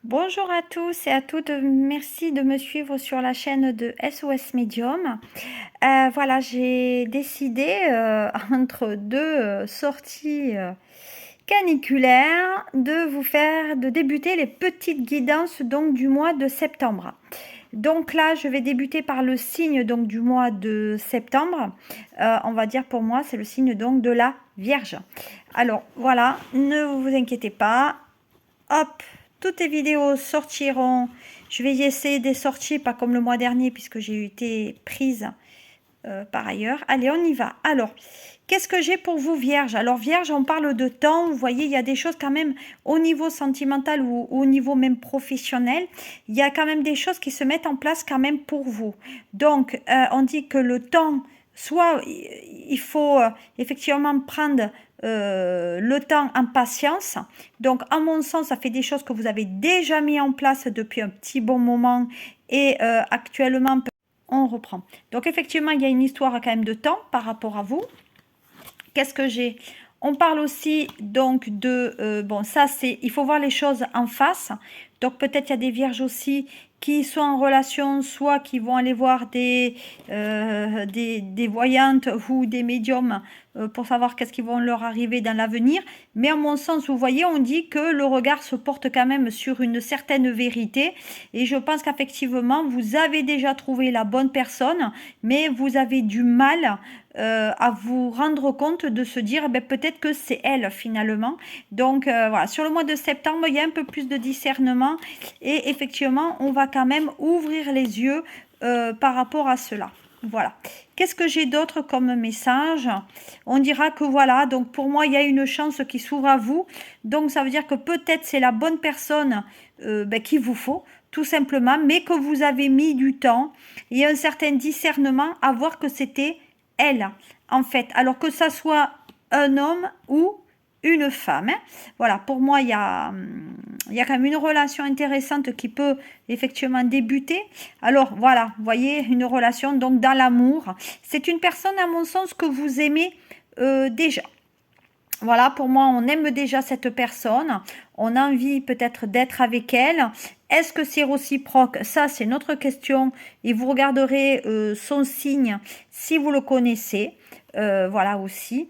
Bonjour à tous et à toutes, merci de me suivre sur la chaîne de SOS Medium. Voilà, j'ai décidé, entre deux sorties caniculaires, de débuter les petites guidances donc, du mois de septembre. Donc là, je vais débuter par le signe donc, du mois de septembre. On va dire pour moi, c'est le signe donc, de la Vierge. Alors voilà, ne vous inquiétez pas. Hop, toutes les vidéos sortiront. Je vais y essayer des sorties, pas comme le mois dernier, puisque j'ai été prise par ailleurs. Allez, on y va. Alors, qu'est-ce que j'ai pour vous, Vierge? Alors, Vierge, on parle de temps. Vous voyez, il y a des choses quand même au niveau sentimental ou au niveau même professionnel. Il y a quand même des choses qui se mettent en place quand même pour vous. Donc, on dit que le temps, soit il faut effectivement prendre le temps en patience. Donc, à mon sens, ça fait des choses que vous avez déjà mis en place depuis un petit bon moment et actuellement, on reprend. Donc, effectivement, il y a une histoire quand même de temps par rapport à vous. Qu'est-ce que j'ai? On parle aussi donc de... bon, ça, c'est... Il faut voir les choses en face. Donc, peut-être il y a des vierges aussi qui sont en relation, soit qui vont aller voir des voyantes ou des médiums pour savoir qu'est-ce qui va leur arriver dans l'avenir. Mais à mon sens, vous voyez, on dit que le regard se porte quand même sur une certaine vérité. Et je pense qu'effectivement, vous avez déjà trouvé la bonne personne, mais vous avez du mal à vous rendre compte de se dire ben, peut-être que c'est elle finalement. Donc voilà, sur le mois de septembre, il y a un peu plus de discernement et effectivement, on va quand même ouvrir les yeux par rapport à cela. Voilà. Qu'est-ce que j'ai d'autre comme message? On dira que voilà, donc pour moi, il y a une chance qui s'ouvre à vous. Donc ça veut dire que peut-être c'est la bonne personne ben, qu'il vous faut, tout simplement, mais que vous avez mis du temps et un certain discernement à voir que c'était elle, en fait. Alors que ça soit un homme ou une femme. Hein. Voilà, pour moi, il y a quand même une relation intéressante qui peut effectivement débuter. Alors, voilà, vous voyez, une relation donc dans l'amour. C'est une personne, à mon sens, que vous aimez déjà. Voilà, pour moi, on aime déjà cette personne. On a envie peut-être d'être avec elle. Est-ce que c'est réciproque? Ça, c'est notre question. Et vous regarderez son signe si vous le connaissez. Voilà aussi.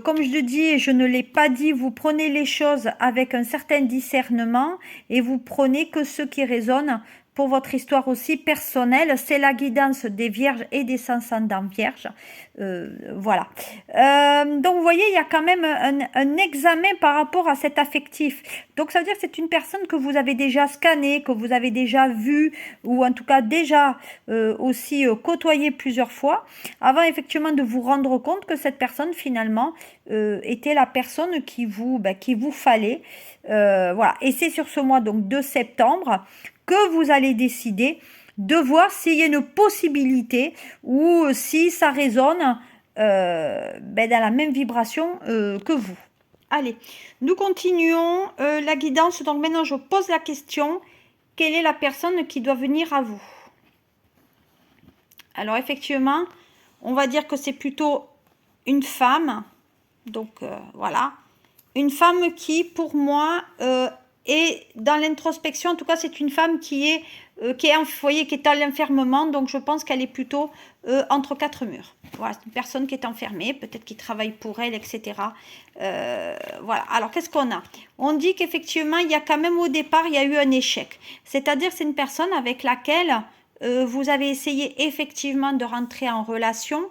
Comme je le dis et je ne l'ai pas dit, vous prenez les choses avec un certain discernement et vous prenez que ce qui résonne pour votre histoire aussi personnelle. C'est la guidance des vierges et des ascendants vierges. Voilà. Donc, vous voyez, il y a quand même un examen par rapport à cet affectif. Donc, ça veut dire que c'est une personne que vous avez déjà scannée, que vous avez déjà vue, ou en tout cas déjà aussi côtoyée plusieurs fois, avant effectivement de vous rendre compte que cette personne, finalement, était la personne qui vous fallait. Voilà. Et c'est sur ce mois donc de septembre que vous allez décider de voir s'il y a une possibilité ou si ça résonne ben dans la même vibration que vous. Allez, nous continuons la guidance. Donc maintenant, je pose la question, quelle est la personne qui doit venir à vous? Alors effectivement, on va dire que c'est plutôt une femme. Donc voilà. Une femme qui, pour moi, est dans l'introspection. En tout cas, c'est une femme qui est en foyer, qui est à l'enfermement. Donc, je pense qu'elle est plutôt entre quatre murs. Voilà, c'est une personne qui est enfermée, peut-être qui travaille pour elle, etc. Voilà. Alors, qu'est-ce qu'on a? On dit qu'effectivement, il y a quand même au départ, il y a eu un échec. C'est-à-dire, c'est une personne avec laquelle vous avez essayé effectivement de rentrer en relation.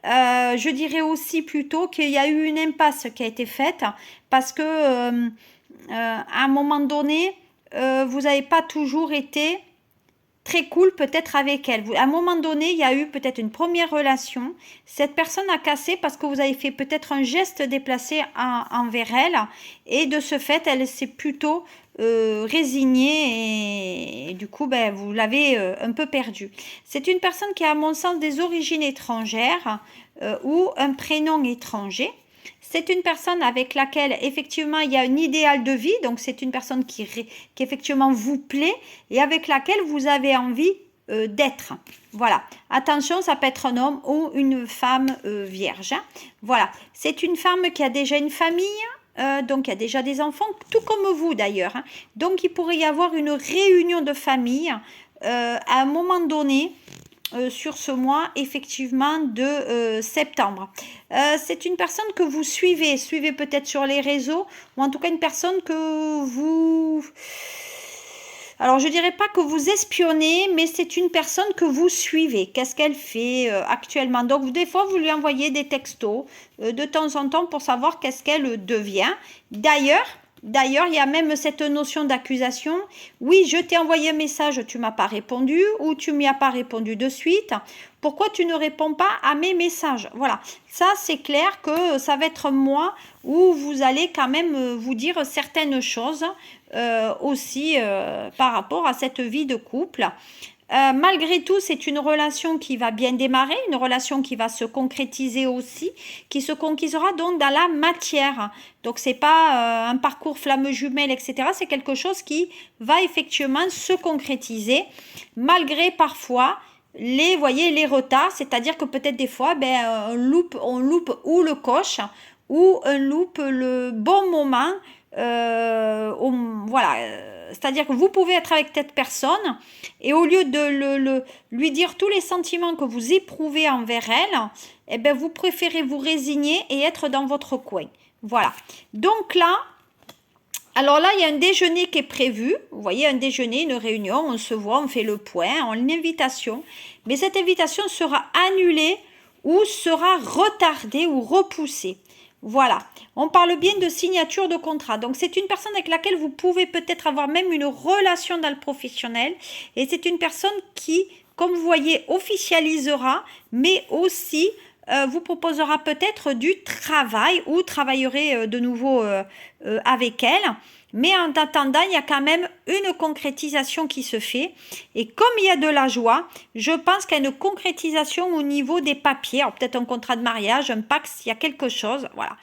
Je dirais aussi plutôt qu'il y a eu une impasse qui a été faite parce que à un moment donné, vous n'avez pas toujours été très cool peut-être avec elle. À un moment donné, il y a eu peut-être une première relation. Cette personne a cassé parce que vous avez fait peut-être un geste déplacé envers elle. Et de ce fait, elle s'est plutôt résignée et du coup, ben, vous l'avez un peu perdue. C'est une personne qui a, à mon sens, des origines étrangères ou un prénom étranger. C'est une personne avec laquelle, effectivement, il y a un idéal de vie. Donc, c'est une personne qui effectivement vous plaît et avec laquelle vous avez envie d'être. Voilà. Attention, ça peut être un homme ou une femme vierge. Voilà. C'est une femme qui a déjà une famille. Donc il y a déjà des enfants, tout comme vous d'ailleurs, hein. Donc il pourrait y avoir une réunion de famille à un moment donné sur ce mois effectivement de septembre. C'est une personne que vous suivez peut-être sur les réseaux, ou en tout cas une personne que vous... Alors, je dirais pas que vous espionnez, mais c'est une personne que vous suivez. Qu'est-ce qu'elle fait actuellement? Donc, des fois, vous lui envoyez des textos de temps en temps pour savoir qu'est-ce qu'elle devient. D'ailleurs, il y a même cette notion d'accusation. Oui, je t'ai envoyé un message, tu m'as pas répondu, ou tu m'y as pas répondu de suite. Pourquoi tu ne réponds pas à mes messages? Voilà, ça c'est clair que ça va être moi où vous allez quand même vous dire certaines choses aussi par rapport à cette vie de couple. Malgré tout, c'est une relation qui va bien démarrer, une relation qui va se concrétiser aussi, qui se conquisera donc dans la matière. Donc, c'est pas un parcours flamme jumelle, etc. C'est quelque chose qui va effectivement se concrétiser, malgré parfois voyez, les retards, c'est-à-dire que peut-être des fois, on loupe ou le coche, ou on loupe le bon moment. Voilà, c'est-à-dire que vous pouvez être avec cette personne et au lieu de lui dire tous les sentiments que vous éprouvez envers elle, eh ben vous préférez vous résigner et être dans votre coin. Voilà. Donc là, alors là, il y a un déjeuner qui est prévu. Vous voyez, un déjeuner, une réunion, on se voit, on fait le point, on a une invitation. Mais cette invitation sera annulée ou sera retardée ou repoussée. Voilà, on parle bien de signature de contrat. Donc, c'est une personne avec laquelle vous pouvez peut-être avoir même une relation dans le professionnel. Et c'est une personne qui, comme vous voyez, officialisera, mais aussi vous proposera peut-être du travail ou travaillerez de nouveau avec elle. Mais en attendant, il y a quand même une concrétisation qui se fait. Et comme il y a de la joie, je pense qu'il y a une concrétisation au niveau des papiers. Alors peut-être un contrat de mariage, un pacte, il y a quelque chose. Voilà.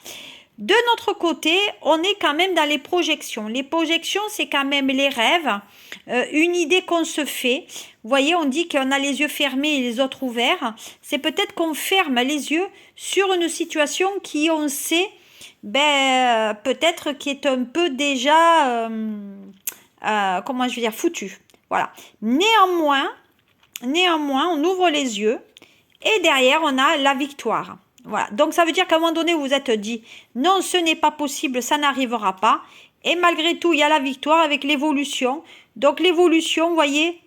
De notre côté, on est quand même dans les projections. Les projections, c'est quand même les rêves, une idée qu'on se fait. Vous voyez, on dit qu'on a les yeux fermés et les autres ouverts. C'est peut-être qu'on ferme les yeux sur une situation qui, on sait, peut-être qui est un peu déjà, comment je veux dire, foutu. Voilà. Néanmoins, on ouvre les yeux et derrière, on a la victoire. Voilà. Donc, ça veut dire qu'à un moment donné, vous vous êtes dit, non, ce n'est pas possible, ça n'arrivera pas. Et malgré tout, il y a la victoire avec l'évolution. Donc, l'évolution, vous voyez,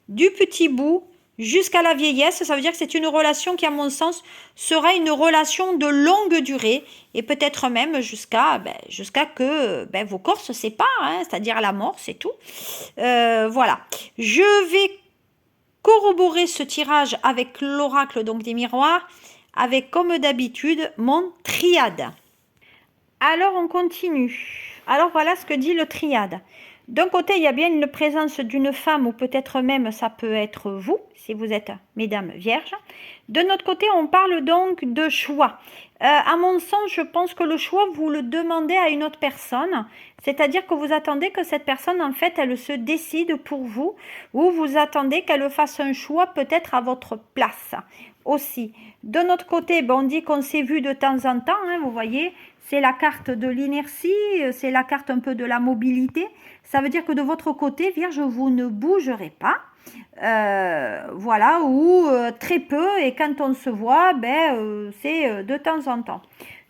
du petit bout jusqu'à la vieillesse, ça veut dire que c'est une relation qui, à mon sens, sera une relation de longue durée et peut-être même jusqu'à que vos corps se séparent, hein, c'est-à-dire à la mort, c'est tout. Voilà. Je vais corroborer ce tirage avec l'oracle donc des miroirs, avec comme d'habitude mon triade. Alors on continue. Alors voilà ce que dit le triade. D'un côté, il y a bien une présence d'une femme, ou peut-être même ça peut être vous, si vous êtes mesdames vierges. De notre côté, on parle donc de choix. À mon sens, je pense que le choix, vous le demandez à une autre personne. C'est-à-dire que vous attendez que cette personne, en fait, elle se décide pour vous, ou vous attendez qu'elle fasse un choix peut-être à votre place aussi. De notre côté, on dit qu'on s'est vu de temps en temps, hein, vous voyez, c'est la carte de l'inertie, c'est la carte un peu de la mobilité. Ça veut dire que de votre côté, Vierge, vous ne bougerez pas. Voilà, ou très peu, et quand on se voit, c'est de temps en temps.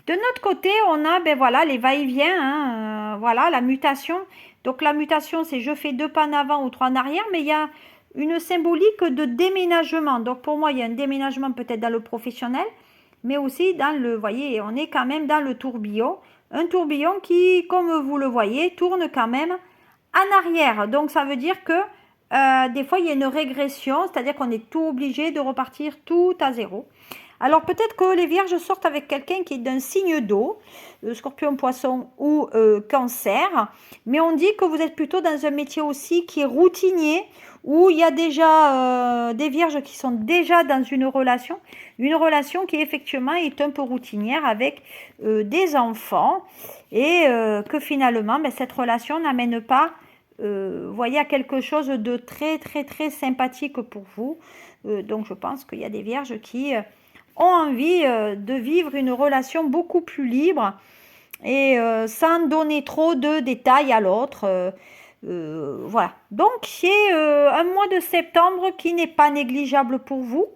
De notre côté, on a voilà, les va-et-vient, hein, voilà, la mutation. Donc la mutation, c'est je fais 2 pas en avant ou 3 en arrière, mais il y a une symbolique de déménagement. Donc pour moi, il y a un déménagement peut-être dans le professionnel, mais aussi dans le, voyez, on est quand même dans le tourbillon. Un tourbillon qui, comme vous le voyez, tourne quand même en arrière. Donc ça veut dire que des fois, il y a une régression, c'est-à-dire qu'on est tout obligé de repartir tout à zéro. Alors peut-être que les vierges sortent avec quelqu'un qui est d'un signe d'eau, scorpion, poisson ou cancer, mais on dit que vous êtes plutôt dans un métier aussi qui est routinier, où il y a déjà des vierges qui sont déjà dans une relation qui effectivement est un peu routinière avec des enfants, et que finalement cette relation n'amène pas voyez, à quelque chose de très très très sympathique pour vous. Donc je pense qu'il y a des vierges qui ont envie de vivre une relation beaucoup plus libre et sans donner trop de détails à l'autre. Voilà. Donc, c'est un mois de septembre qui n'est pas négligeable pour vous.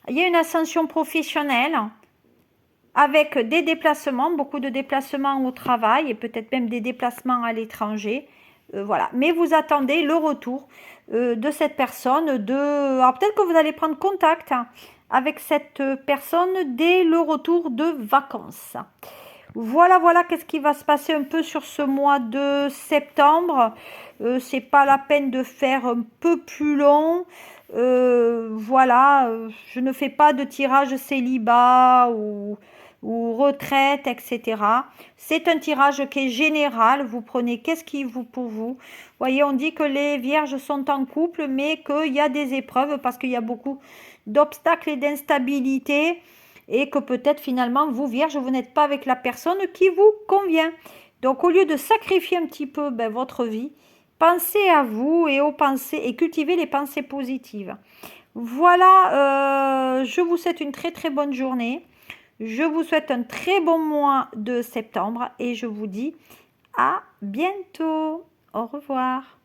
Il y a une ascension professionnelle avec des déplacements, beaucoup de déplacements au travail et peut-être même des déplacements à l'étranger. Voilà. Mais vous attendez le retour de cette personne. Alors peut-être que vous allez prendre contact avec cette personne dès le retour de vacances. Voilà, voilà, qu'est-ce qui va se passer un peu sur ce mois de septembre. C'est pas la peine de faire un peu plus long. Voilà, je ne fais pas de tirage célibat ou retraite, etc. C'est un tirage qui est général. Vous prenez qu'est-ce qui vous pour vous. Vous voyez, on dit que les vierges sont en couple, mais qu'il y a des épreuves parce qu'il y a beaucoup d'obstacles et d'instabilité. Et que peut-être finalement, vous, Vierge, vous n'êtes pas avec la personne qui vous convient. Donc, au lieu de sacrifier un petit peu votre vie, pensez à vous et aux pensées et cultivez les pensées positives. Voilà, je vous souhaite une très très bonne journée. Je vous souhaite un très bon mois de septembre et je vous dis à bientôt. Au revoir.